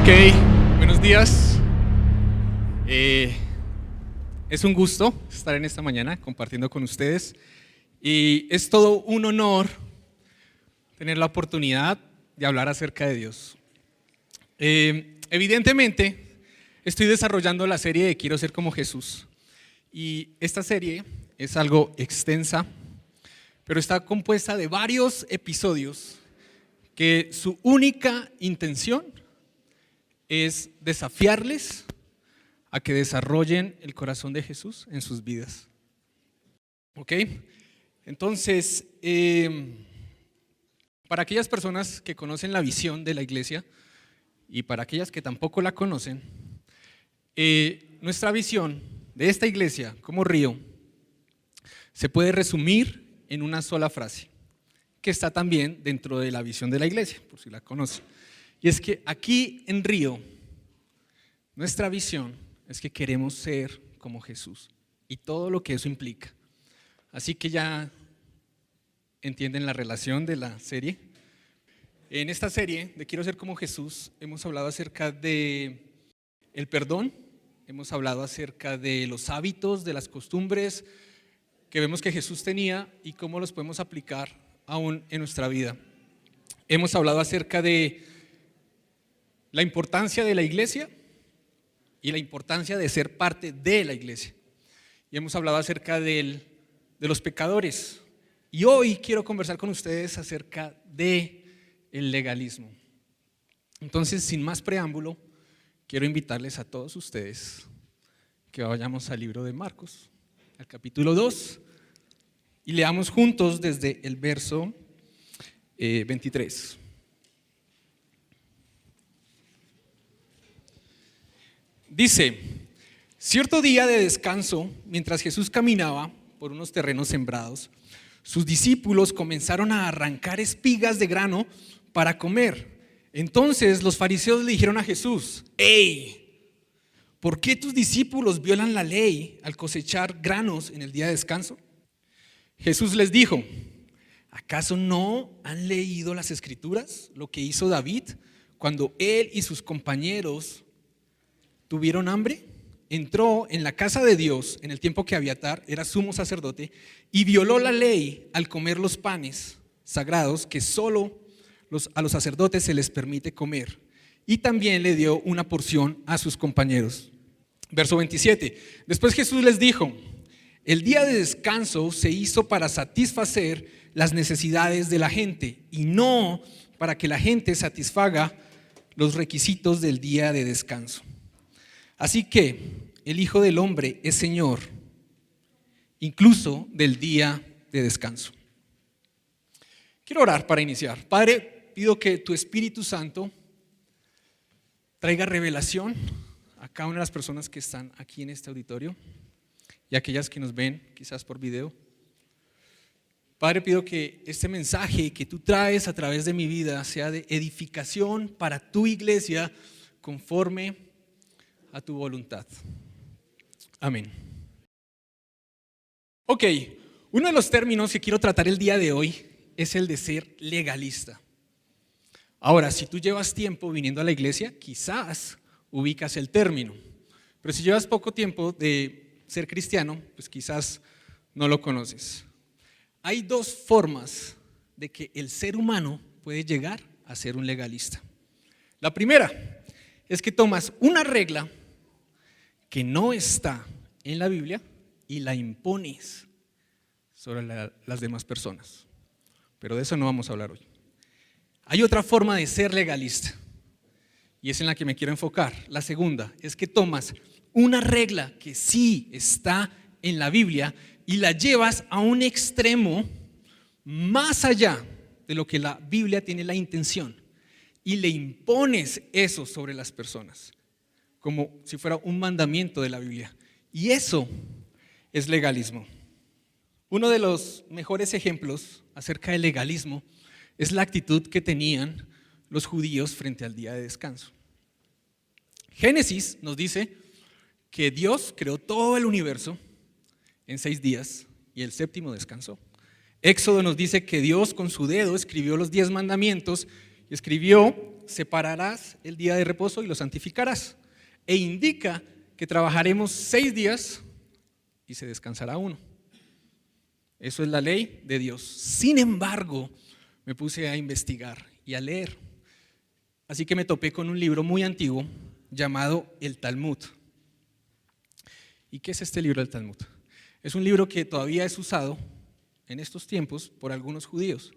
Ok, buenos días. Es un gusto estar en esta mañana compartiendo con ustedes y es todo un honor tener la oportunidad de hablar acerca de Dios. Evidentemente, estoy desarrollando la serie de Quiero ser como Jesús y esta serie es algo extensa, pero está compuesta de varios episodios que su única intención es desafiarles a que desarrollen el corazón de Jesús en sus vidas. ¿Ok? Entonces, para aquellas personas que conocen la visión de la iglesia y para aquellas que tampoco la conocen, nuestra visión de esta iglesia como Río se puede resumir en una sola frase, que está también dentro de la visión de la iglesia, por si la conocen. Y es que aquí en Río, nuestra visión es que queremos ser como Jesús y todo lo que eso implica. Así que ya entienden la relación de la serie. En esta serie de Quiero ser como Jesús hemos hablado acerca de el perdón, hemos hablado acerca de los hábitos, de las costumbres que vemos que Jesús tenía y cómo los podemos aplicar aún en nuestra vida. Hemos hablado acerca de la importancia de la iglesia y la importancia de ser parte de la iglesia. Y hemos hablado acerca de los pecadores. Y hoy quiero conversar con ustedes acerca del legalismo. Entonces, sin más preámbulo, quiero invitarles a todos ustedes que vayamos al libro de Marcos, al capítulo 2, y leamos juntos desde el verso 23. Dice: cierto día de descanso, mientras Jesús caminaba por unos terrenos sembrados, sus discípulos comenzaron a arrancar espigas de grano para comer. Entonces los fariseos le dijeron a Jesús: ¡Ey! ¿Por qué tus discípulos violan la ley al cosechar granos en el día de descanso? Jesús les dijo: ¿acaso no han leído las Escrituras? Lo que hizo David cuando él y sus compañeros tuvieron hambre, entró en la casa de Dios en el tiempo que Abiatar era sumo sacerdote y violó la ley al comer los panes sagrados que solo a los sacerdotes se les permite comer, y también le dio una porción a sus compañeros. Verso 27. Después Jesús les dijo: el día de descanso se hizo para satisfacer las necesidades de la gente y no para que la gente satisfaga los requisitos del día de descanso. Así que el Hijo del Hombre es Señor, incluso del día de descanso. Quiero orar para iniciar. Padre, pido que tu Espíritu Santo traiga revelación a cada una de las personas que están aquí en este auditorio y a aquellas que nos ven quizás por video. Padre, pido que este mensaje que tú traes a través de mi vida sea de edificación para tu iglesia conforme a tu voluntad. Amén. Ok, uno de los términos que quiero tratar el día de hoy es el de ser legalista. Ahora, si tú llevas tiempo viniendo a la iglesia, quizás ubicas el término, pero si llevas poco tiempo de ser cristiano, pues quizás no lo conoces. Hay dos formas de que el ser humano puede llegar a ser un legalista. La primera es que tomas una regla que no está en la Biblia y la impones sobre las demás personas. Pero de eso no vamos a hablar hoy. Hay otra forma de ser legalista y es en la que me quiero enfocar. La segunda es que tomas una regla que sí está en la Biblia y la llevas a un extremo más allá de lo que la Biblia tiene la intención y le impones eso sobre las personas, como si fuera un mandamiento de la Biblia. Y eso es legalismo. Uno de los mejores ejemplos acerca del legalismo es la actitud que tenían los judíos frente al día de descanso. Génesis nos dice que Dios creó todo el universo en 6 días y el séptimo descansó. Éxodo nos dice que Dios con su dedo escribió los 10 mandamientos y escribió separarás el día de reposo y lo santificarás. E indica que trabajaremos 6 días y se descansará uno. Eso es la ley de Dios. Sin embargo, me puse a investigar y a leer. Así que me topé con un libro muy antiguo llamado el Talmud. ¿Y qué es este libro del Talmud? Es un libro que todavía es usado en estos tiempos por algunos judíos.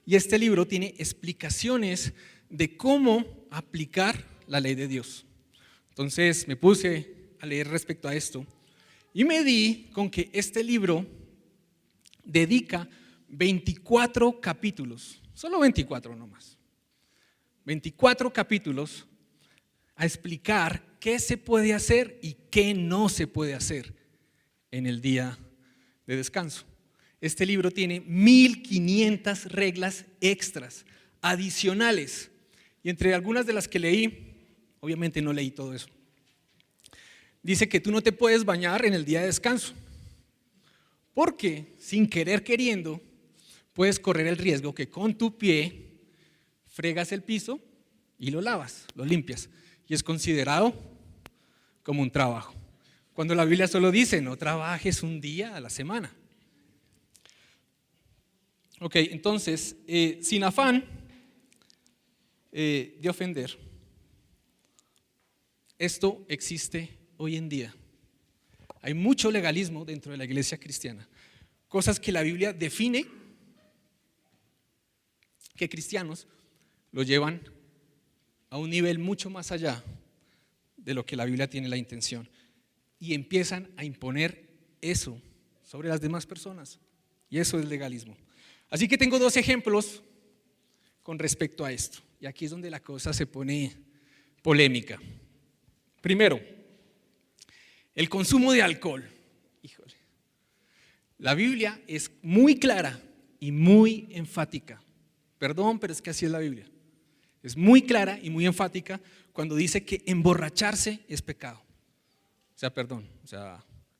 Y este libro tiene explicaciones de cómo aplicar la ley de Dios. Entonces me puse a leer respecto a esto y me di con que este libro dedica 24 capítulos, solo 24 nomás, 24 capítulos a explicar qué se puede hacer y qué no se puede hacer en el día de descanso. Este libro tiene 1500 reglas extras, adicionales, y entre algunas de las que leí, obviamente no leí todo eso. Dice que tú no te puedes bañar en el día de descanso, porque sin querer queriendo puedes correr el riesgo que con tu pie fregas el piso y lo lavas, lo limpias, y es considerado como un trabajo. Cuando la Biblia solo dice, no trabajes un día a la semana. Ok, entonces, sin afán de ofender, esto existe hoy en día. Hay mucho legalismo dentro de la iglesia cristiana, cosas que la Biblia define que cristianos lo llevan a un nivel mucho más allá de lo que la Biblia tiene la intención y empiezan a imponer eso sobre las demás personas, y eso es legalismo. Así que tengo 2 ejemplos con respecto a esto, y aquí es donde la cosa se pone polémica. Primero, el consumo de alcohol. Híjole. La Biblia es muy clara y muy enfática. Perdón, pero es que así es la Biblia. Es muy clara y muy enfática cuando dice que emborracharse es pecado.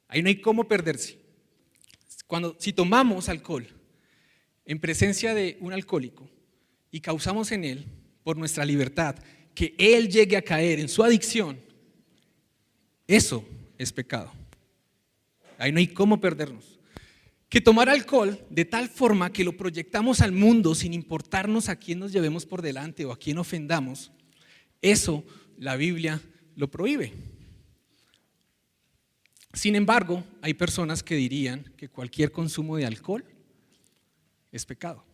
Ahí no hay cómo perderse. Si tomamos alcohol en presencia de un alcohólico y causamos en él, por nuestra libertad, que él llegue a caer en su adicción, eso es pecado. Ahí no hay cómo perdernos. Que tomar alcohol de tal forma que lo proyectamos al mundo sin importarnos a quién nos llevemos por delante o a quién ofendamos, eso la Biblia lo prohíbe. Sin embargo, hay personas que dirían que cualquier consumo de alcohol es pecado.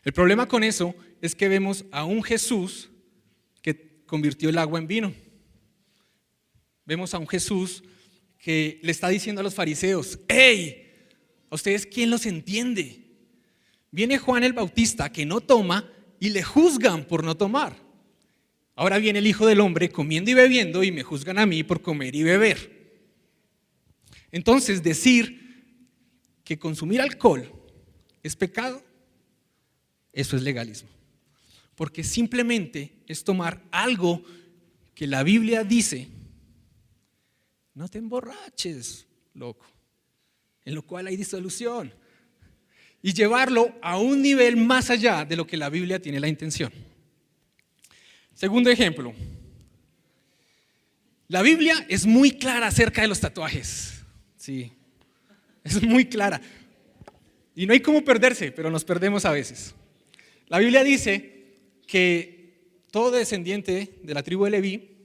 El problema con eso es que vemos a un Jesús que convirtió el agua en vino. Vemos a un Jesús que le está diciendo a los fariseos, ¡hey! ¿A ustedes quién los entiende? Viene Juan el Bautista que no toma y le juzgan por no tomar. Ahora viene el Hijo del Hombre comiendo y bebiendo y me juzgan a mí por comer y beber. Entonces, decir que consumir alcohol es pecado, eso es legalismo. Porque simplemente es tomar algo que la Biblia dice, no te emborraches, loco, en lo cual hay disolución, y llevarlo a un nivel más allá de lo que la Biblia tiene la intención. Segundo ejemplo, la Biblia es muy clara acerca de los tatuajes. Sí, es muy clara. Y no hay cómo perderse, pero nos perdemos a veces. La Biblia dice que todo descendiente de la tribu de Leví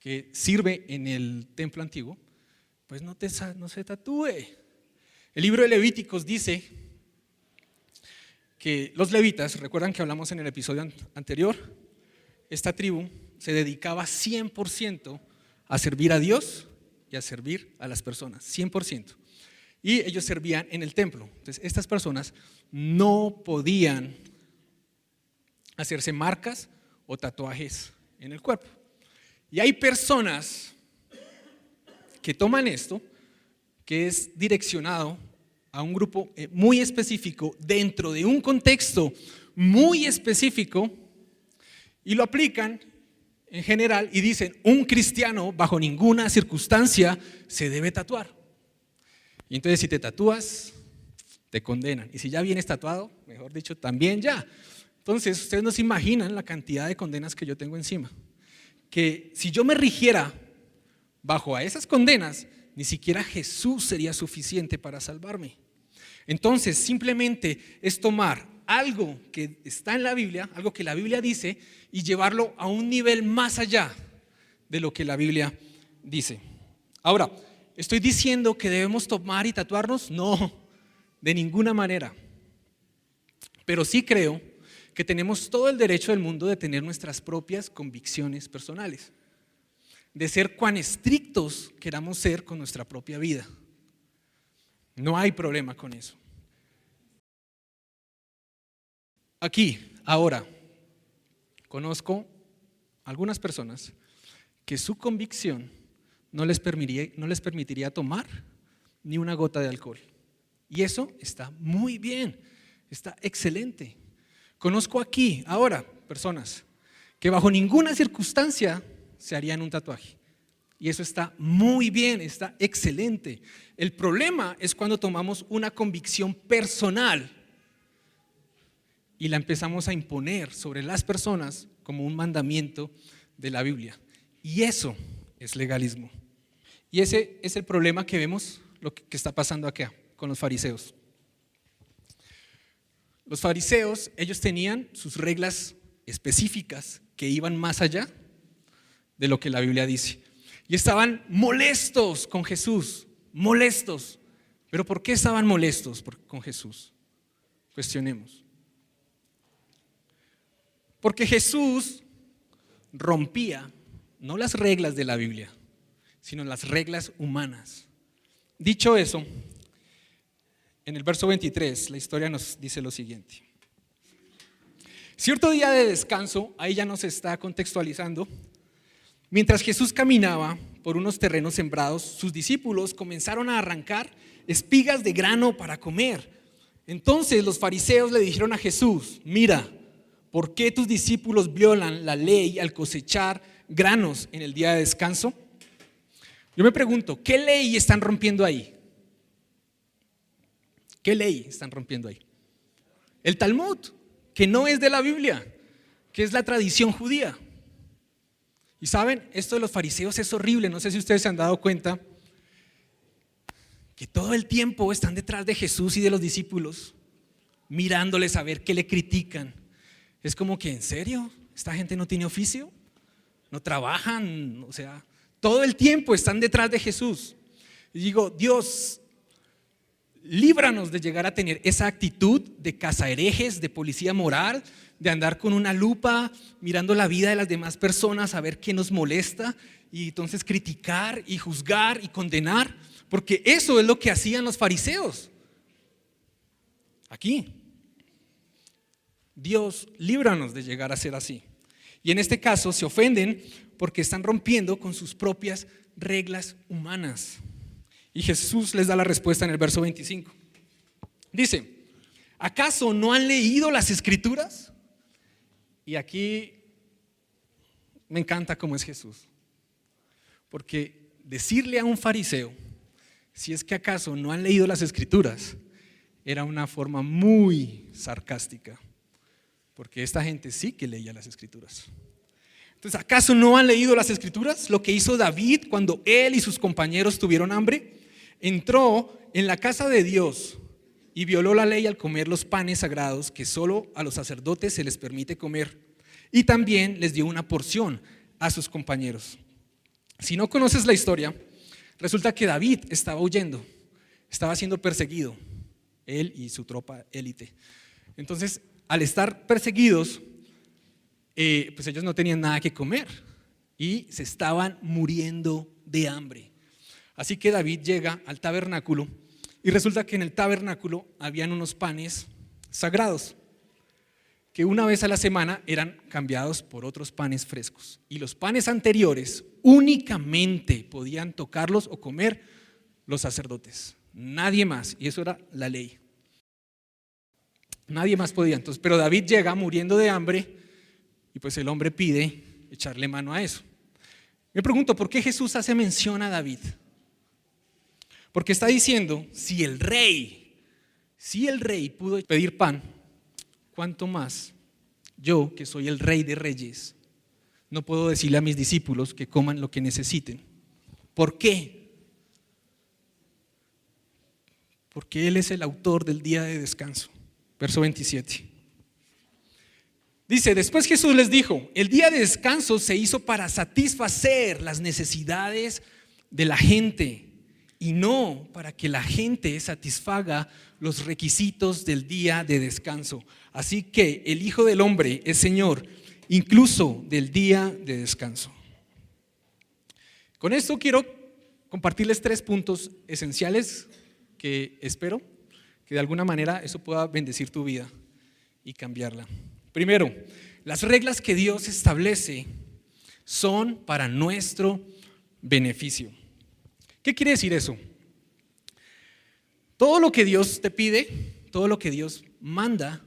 que sirve en el templo antiguo, pues no se tatúe. El libro de Levíticos dice que los levitas, recuerdan que hablamos en el episodio anterior, esta tribu se dedicaba 100% a servir a Dios y a servir a las personas, 100%. Y ellos servían en el templo. Entonces, estas personas no podían hacerse marcas o tatuajes en el cuerpo. Y hay personas que toman esto, que es direccionado a un grupo muy específico, dentro de un contexto muy específico, y lo aplican en general y dicen, un cristiano bajo ninguna circunstancia se debe tatuar. Y entonces si te tatúas, te condenan. Y si ya vienes tatuado, mejor dicho, también ya. Entonces, ustedes no se imaginan la cantidad de condenas que yo tengo encima. Que si yo me rigiera bajo a esas condenas, ni siquiera Jesús sería suficiente para salvarme. Entonces, simplemente es tomar algo que está en la Biblia, algo que la Biblia dice, y llevarlo a un nivel más allá de lo que la Biblia dice. Ahora, ¿estoy diciendo que debemos tomar y tatuarnos? No, de ninguna manera. Pero sí creo que tenemos todo el derecho del mundo de tener nuestras propias convicciones personales, de ser cuán estrictos queramos ser con nuestra propia vida. No hay problema con eso. Aquí, ahora, conozco algunas personas que su convicción no les permitiría tomar ni una gota de alcohol. Y eso está muy bien, está excelente. Conozco aquí, ahora, personas que bajo ninguna circunstancia se harían un tatuaje. Y eso está muy bien, está excelente. El problema es cuando tomamos una convicción personal y la empezamos a imponer sobre las personas como un mandamiento de la Biblia. Y eso es legalismo. Y ese es el problema que vemos, lo que está pasando acá con los fariseos. Los fariseos, ellos tenían sus reglas específicas que iban más allá de lo que la Biblia dice. Y estaban molestos con Jesús, molestos. ¿Pero por qué estaban molestos con Jesús? Cuestionemos. Porque Jesús rompía no las reglas de la Biblia, sino las reglas humanas. Dicho eso, en el verso 23, la historia nos dice lo siguiente. Cierto día de descanso, ahí ya nos está contextualizando, mientras Jesús caminaba por unos terrenos sembrados, sus discípulos comenzaron a arrancar espigas de grano para comer. Entonces los fariseos le dijeron a Jesús: mira, ¿por qué tus discípulos violan la ley al cosechar granos en el día de descanso? Yo me pregunto, ¿qué ley están rompiendo ahí? ¿Qué ley están rompiendo ahí? El Talmud, que no es de la Biblia, que es la tradición judía. Y saben, esto de los fariseos es horrible. No sé si ustedes se han dado cuenta que todo el tiempo están detrás de Jesús y de los discípulos, mirándoles a ver qué le critican. Es como que, ¿en serio? ¿Esta gente no tiene oficio? ¿No trabajan? O sea, todo el tiempo están detrás de Jesús. Y digo, Dios, líbranos de llegar a tener esa actitud de cazaherejes, de policía moral, de andar con una lupa mirando la vida de las demás personas a ver qué nos molesta y entonces criticar y juzgar y condenar, porque eso es lo que hacían los fariseos. Aquí. Dios, líbranos de llegar a ser así. Y en este caso se ofenden porque están rompiendo con sus propias reglas humanas. Y Jesús les da la respuesta en el verso 25. Dice: ¿acaso no han leído las Escrituras? Y aquí me encanta cómo es Jesús. Porque decirle a un fariseo, si es que acaso no han leído las Escrituras, era una forma muy sarcástica. Porque esta gente sí que leía las Escrituras. Entonces, ¿acaso no han leído las Escrituras? Lo que hizo David cuando él y sus compañeros tuvieron hambre, entró en la casa de Dios y violó la ley al comer los panes sagrados que solo a los sacerdotes se les permite comer, y también les dio una porción a sus compañeros. Si no conoces la historia, resulta que David estaba huyendo, estaba siendo perseguido, él y su tropa élite. Entonces, al estar perseguidos, pues ellos no tenían nada que comer y se estaban muriendo de hambre. Así que David llega al tabernáculo y resulta que en el tabernáculo habían unos panes sagrados que una vez a la semana eran cambiados por otros panes frescos. Y los panes anteriores únicamente podían tocarlos o comer los sacerdotes, nadie más, y eso era la ley. Nadie más podía. Entonces, pero David llega muriendo de hambre y pues el hombre pide echarle mano a eso. Me pregunto, ¿por qué Jesús hace mención a David? Porque está diciendo, si el rey pudo pedir pan, ¿cuánto más yo, que soy el Rey de Reyes, no puedo decirle a mis discípulos que coman lo que necesiten. ¿Por qué? Porque Él es el autor del día de descanso. Verso 27. Dice, después Jesús les dijo, el día de descanso se hizo para satisfacer las necesidades de la gente y no para que la gente satisfaga los requisitos del día de descanso. Así que el Hijo del Hombre es Señor, incluso del día de descanso. Con esto quiero compartirles 3 puntos esenciales que espero que de alguna manera eso pueda bendecir tu vida y cambiarla. Primero, las reglas que Dios establece son para nuestro beneficio. ¿Qué quiere decir eso? Todo lo que Dios te pide, todo lo que Dios manda,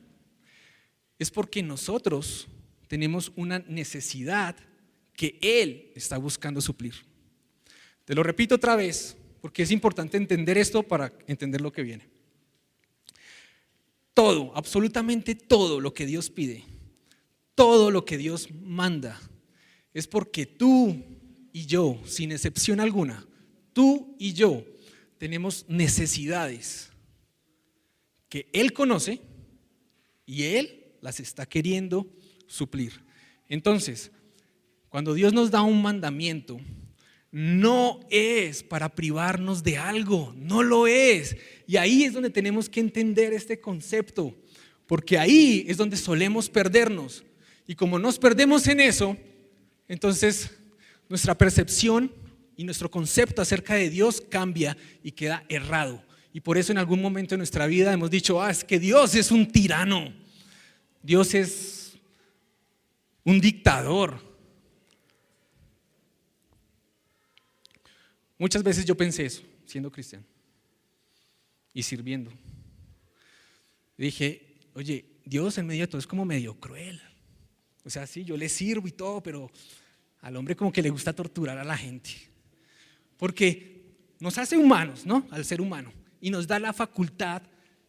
es porque nosotros tenemos una necesidad que Él está buscando suplir. Te lo repito otra vez, porque es importante entender esto para entender lo que viene. Todo, absolutamente todo lo que Dios pide, todo lo que Dios manda, es porque tú y yo, sin excepción alguna, tú y yo tenemos necesidades que Él conoce y Él las está queriendo suplir. Entonces, cuando Dios nos da un mandamiento, no es para privarnos de algo, no lo es. Y ahí es donde tenemos que entender este concepto, porque ahí es donde solemos perdernos. Y como nos perdemos en eso, entonces nuestra percepción y nuestro concepto acerca de Dios cambia y queda errado. Y por eso en algún momento de nuestra vida hemos dicho, es que Dios es un tirano, Dios es un dictador. Muchas veces yo pensé eso, siendo cristiano y sirviendo. Dije, oye, Dios en medio de todo es como medio cruel. O sea, sí, yo le sirvo y todo, pero al hombre como que le gusta torturar a la gente. Porque nos hace humanos, ¿no? Al ser humano. Y nos da la facultad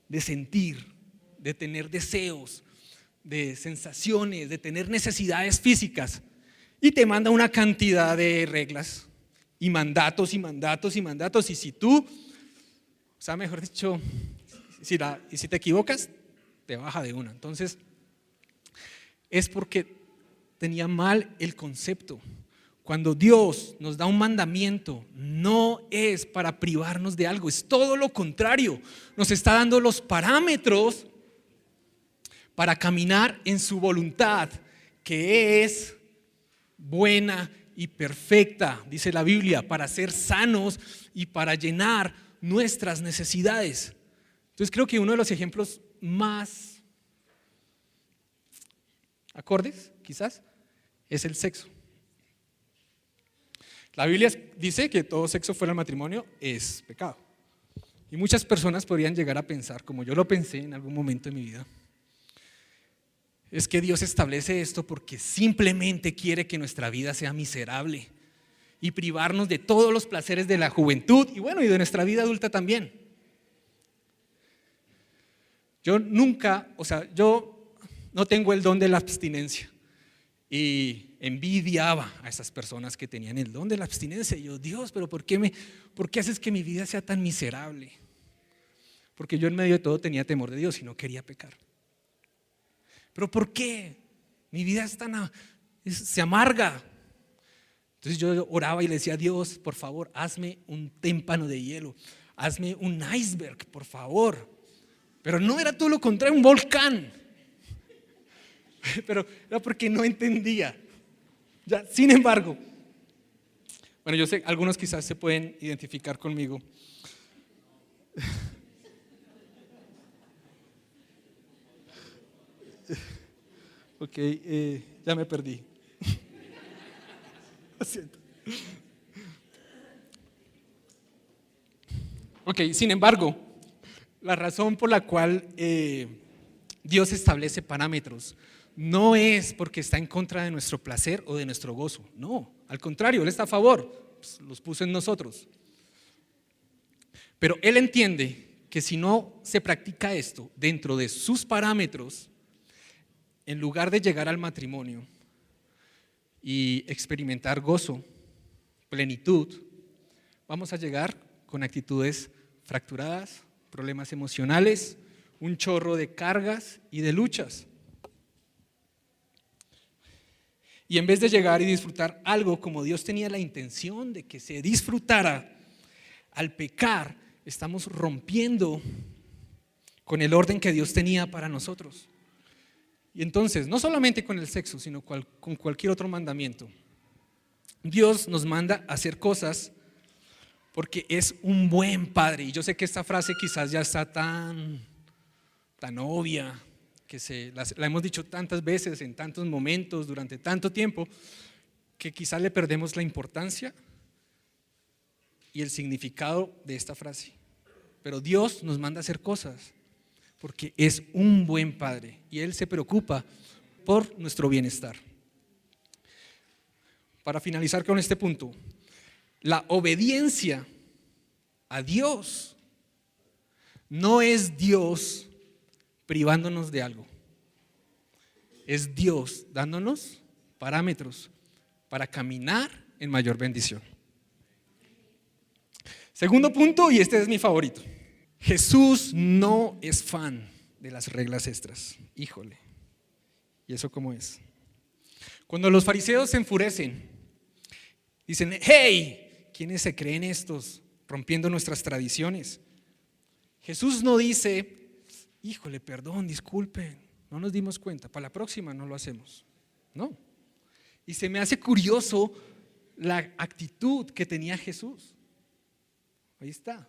de sentir, de tener deseos, de sensaciones, de tener necesidades físicas. Y te manda una cantidad de reglas y mandatos y mandatos y mandatos. Y si tú, o sea, mejor dicho, si te equivocas, te baja de una. Entonces, es porque tenía mal el concepto. Cuando Dios nos da un mandamiento, no es para privarnos de algo, es todo lo contrario. Nos está dando los parámetros para caminar en su voluntad, que es buena y perfecta, dice la Biblia, para ser sanos y para llenar nuestras necesidades. Entonces creo que uno de los ejemplos más acordes, quizás, es el sexo. La Biblia dice que todo sexo fuera del matrimonio es pecado. Y muchas personas podrían llegar a pensar, como yo lo pensé en algún momento de mi vida, es que Dios establece esto porque simplemente quiere que nuestra vida sea miserable y privarnos de todos los placeres de la juventud y bueno, y de nuestra vida adulta también. Yo no tengo el don de la abstinencia y envidiaba a esas personas que tenían el don de la abstinencia. Y yo, Dios, pero ¿por qué haces que mi vida sea tan miserable? Porque yo en medio de todo tenía temor de Dios y no quería pecar. ¿Pero por qué? Mi vida se amarga. Entonces yo oraba y le decía a Dios, por favor, hazme un témpano de hielo, hazme un iceberg, por favor. Pero no era todo lo contrario, un volcán. Pero era porque no entendía. Ya, sin embargo, bueno, yo sé, algunos quizás se pueden identificar conmigo. Ok, ya me perdí. Lo siento. Ok, sin embargo, la razón por la cual Dios establece parámetros no es porque está en contra de nuestro placer o de nuestro gozo. No, al contrario, Él está a favor, pues, los puso en nosotros. Pero Él entiende que si no se practica esto dentro de sus parámetros, en lugar de llegar al matrimonio y experimentar gozo, plenitud, vamos a llegar con actitudes fracturadas, problemas emocionales, un chorro de cargas y de luchas. Y en vez de llegar y disfrutar algo como Dios tenía la intención de que se disfrutara, al pecar estamos rompiendo con el orden que Dios tenía para nosotros. Y entonces, no solamente con el sexo, sino con cualquier otro mandamiento, Dios nos manda a hacer cosas porque es un buen padre. Y yo sé que esta frase quizás ya está tan obvia, que la hemos dicho tantas veces, en tantos momentos, durante tanto tiempo, que quizás le perdemos la importancia y el significado de esta frase. Pero Dios nos manda a hacer cosas porque es un buen padre y Él se preocupa por nuestro bienestar. Para finalizar con este punto, la obediencia a Dios no es Dios privándonos de algo, es Dios dándonos parámetros para caminar en mayor bendición. Segundo punto, y este es mi favorito: Jesús no es fan de las reglas extras. Híjole, ¿y eso cómo es? Cuando los fariseos se enfurecen, dicen: hey, ¿quiénes se creen estos rompiendo nuestras tradiciones? Jesús no dice: híjole, perdón, disculpen, no nos dimos cuenta, para la próxima no lo hacemos. No. Y se me hace curioso la actitud que tenía Jesús. Ahí está.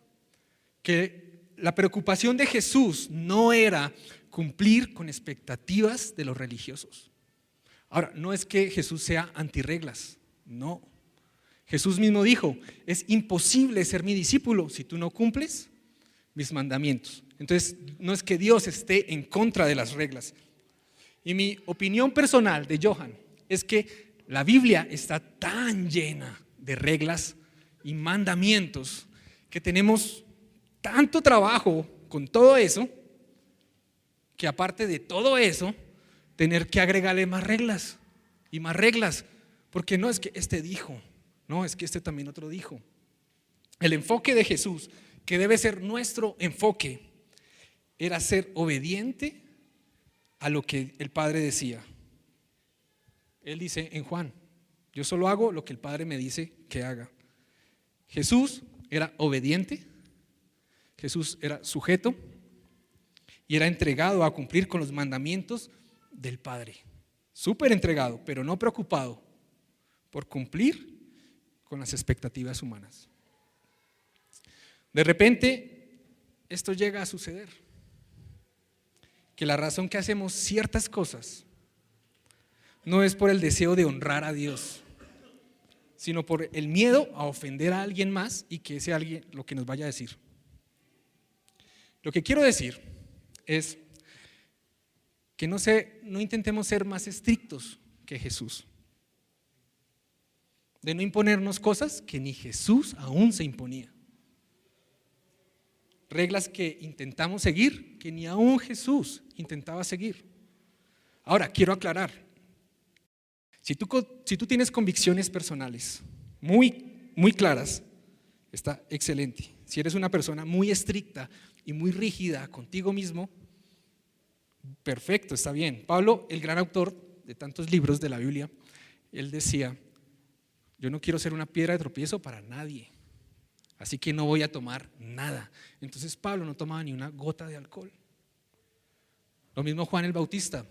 Que la preocupación de Jesús no era cumplir con expectativas de los religiosos. Ahora, no es que Jesús sea antirreglas, no. Jesús mismo dijo: es imposible ser mi discípulo si tú no cumples mis mandamientos. Entonces, no es que Dios esté en contra de las reglas. Y mi opinión personal de Johan es que la Biblia está tan llena de reglas y mandamientos que tenemos tanto trabajo con todo eso, que aparte de todo eso, tener que agregarle más reglas y más reglas, porque no es que este dijo, no, es que este también otro dijo. El enfoque de Jesús, que debe ser nuestro enfoque, era ser obediente a lo que el Padre decía. Él dice en Juan: yo solo hago lo que el Padre me dice que haga. Jesús era obediente, Jesús era sujeto y era entregado a cumplir con los mandamientos del Padre. Súper entregado, pero no preocupado por cumplir con las expectativas humanas. De repente, esto llega a suceder, que la razón que hacemos ciertas cosas no es por el deseo de honrar a Dios, sino por el miedo a ofender a alguien más y que ese alguien lo que nos vaya a decir. Lo que quiero decir es que no intentemos ser más estrictos que Jesús, de no imponernos cosas que ni Jesús aún se imponía, reglas que intentamos seguir que ni aún Jesús intentaba seguir. Ahora, quiero aclarar, si tú tienes convicciones personales muy claras, está excelente. Si eres una persona muy estricta y muy rígida contigo mismo, perfecto, está bien. Pablo, el gran autor de tantos libros de la Biblia, él decía: yo no quiero ser una piedra de tropiezo para nadie, así que no voy a tomar nada. Entonces Pablo no tomaba ni una gota de alcohol. Lo mismo Juan el Bautista,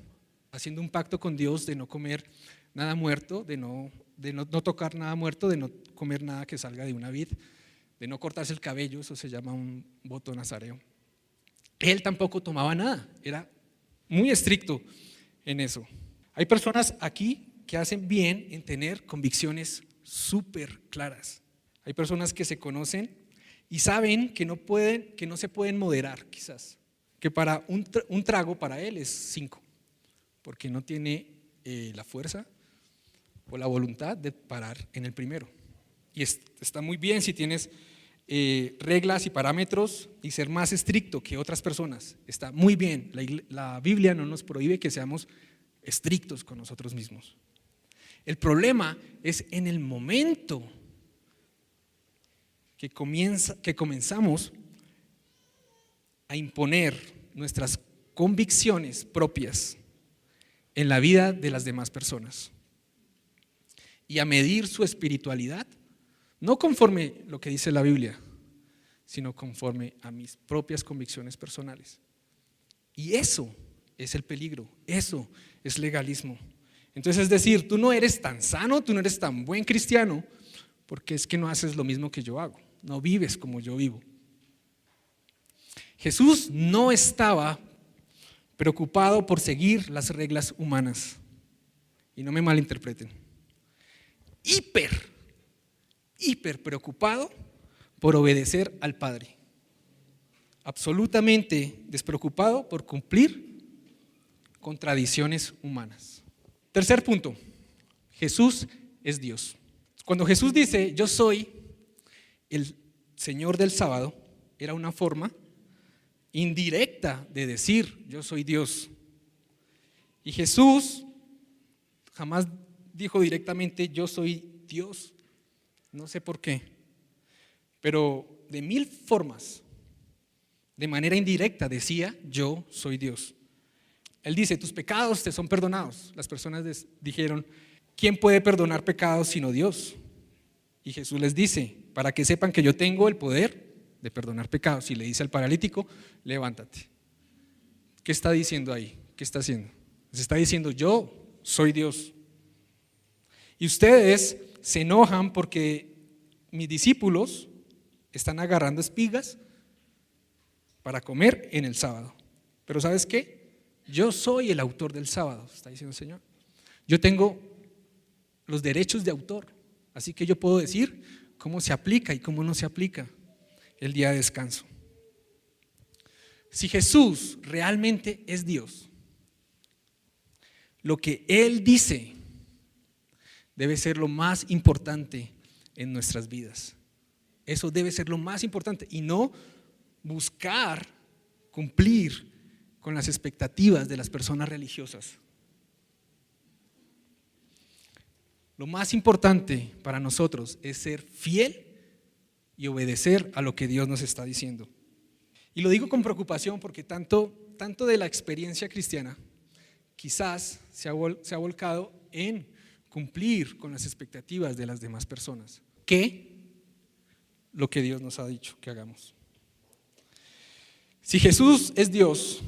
haciendo un pacto con Dios de no comer nada muerto, de no tocar nada muerto, de no comer nada que salga de una vid, de no cortarse el cabello, eso se llama un voto nazareo. Él tampoco tomaba nada, era muy estricto en eso. Hay personas aquí que hacen bien en tener convicciones súper claras. Hay personas que se conocen y saben que no se pueden moderar, quizás, que para un trago para él es 5, porque no tiene la fuerza o la voluntad de parar en el primero. Y está muy bien si tienes reglas y parámetros y ser más estricto que otras personas, está muy bien. La Biblia no nos prohíbe que seamos estrictos con nosotros mismos. El problema es en el momento que comenzamos a imponer nuestras convicciones propias en la vida de las demás personas y a medir su espiritualidad, no conforme lo que dice la Biblia, sino conforme a mis propias convicciones personales. Y eso es el peligro, eso es legalismo. Entonces es decir, tú no eres tan sano, tú no eres tan buen cristiano, porque es que no haces lo mismo que yo hago, no vives como yo vivo. Jesús no estaba preocupado por seguir las reglas humanas, y no me malinterpreten, hiper preocupado por obedecer al Padre, absolutamente despreocupado por cumplir con tradiciones humanas. Tercer punto, Jesús es Dios. Cuando Jesús dice, yo soy el Señor del sábado, era una forma indirecta de decir, yo soy Dios. Y Jesús jamás dijo directamente, yo soy Dios. No sé por qué, pero de mil formas, de manera indirecta decía, yo soy Dios. Él dice, tus pecados te son perdonados. Las personas dijeron, ¿quién puede perdonar pecados sino Dios? Y Jesús les dice, para que sepan que yo tengo el poder de perdonar pecados. Y le dice al paralítico, levántate. ¿Qué está diciendo ahí? ¿Qué está haciendo? Les está diciendo, yo soy Dios. Y ustedes se enojan porque mis discípulos están agarrando espigas para comer en el sábado. Pero ¿sabes qué? Yo soy el autor del sábado, está diciendo el Señor. Yo tengo los derechos de autor, así que yo puedo decir cómo se aplica y cómo no se aplica el día de descanso. Si Jesús realmente es Dios, lo que Él dice debe ser lo más importante en nuestras vidas. Eso debe ser lo más importante y no buscar cumplir con las expectativas de las personas religiosas. Lo más importante para nosotros es ser fiel y obedecer a lo que Dios nos está diciendo. Y lo digo con preocupación porque tanto de la experiencia cristiana quizás se ha volcado en cumplir con las expectativas de las demás personas que lo que Dios nos ha dicho que hagamos. Si Jesús es Dios,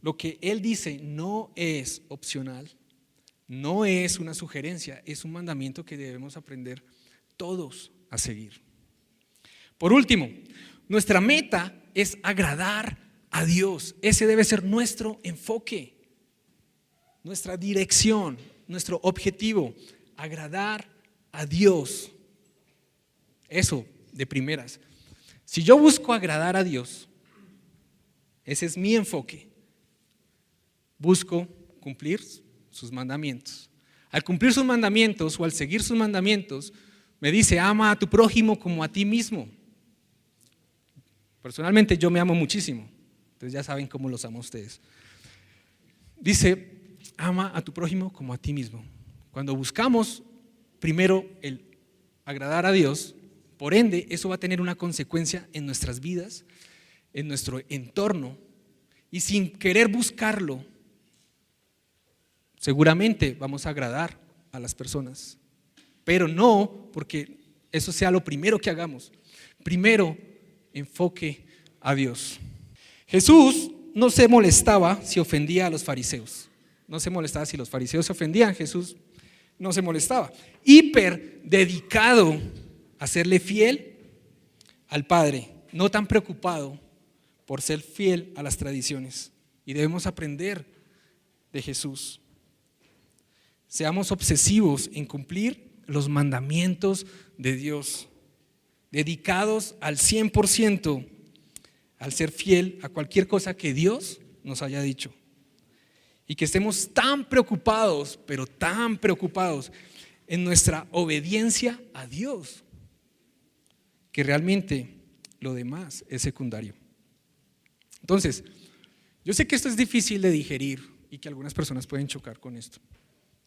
lo que Él dice no es opcional, no es una sugerencia, es un mandamiento que debemos aprender todos a seguir. Por último, nuestra meta es agradar a Dios. Ese debe ser nuestro enfoque, nuestra dirección, nuestro objetivo, agradar a Dios. Eso de primeras. Si yo busco agradar a Dios, ese es mi enfoque. Busco cumplir sus mandamientos. Al cumplir sus mandamientos o al seguir sus mandamientos, me dice, ama a tu prójimo como a ti mismo. Personalmente yo me amo muchísimo, entonces ya saben cómo los amo a ustedes. Dice, ama a tu prójimo como a ti mismo. Cuando buscamos primero el agradar a Dios, por ende, eso va a tener una consecuencia en nuestras vidas, en nuestro entorno, y sin querer buscarlo, seguramente vamos a agradar a las personas, pero no porque eso sea lo primero que hagamos. Primero, enfoque a Dios. Jesús no se molestaba si ofendía a los fariseos. No se molestaba si los fariseos se ofendían, Jesús no se molestaba. Hiper dedicado a serle fiel al Padre, no tan preocupado por ser fiel a las tradiciones. Y debemos aprender de Jesús. Seamos obsesivos en cumplir los mandamientos de Dios, dedicados al 100% al ser fiel a cualquier cosa que Dios nos haya dicho. Y que estemos tan preocupados, pero tan preocupados en nuestra obediencia a Dios, que realmente lo demás es secundario. Entonces, yo sé que esto es difícil de digerir y que algunas personas pueden chocar con esto.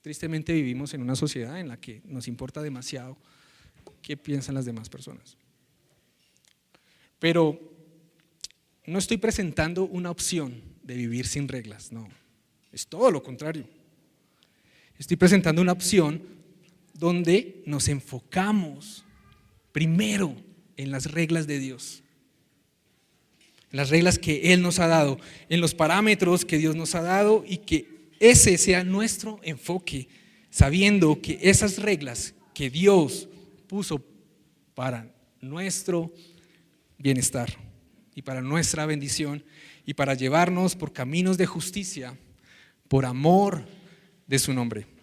Tristemente vivimos en una sociedad en la que nos importa demasiado qué piensan las demás personas. Pero no estoy presentando una opción de vivir sin reglas, no, es todo lo contrario. Estoy presentando una opción donde nos enfocamos primero en las reglas de Dios, en las reglas que Él nos ha dado, en los parámetros que Dios nos ha dado, y que ese sea nuestro enfoque, sabiendo que esas reglas que Dios puso para nuestro bienestar y para nuestra bendición y para llevarnos por caminos de justicia, por amor de su nombre.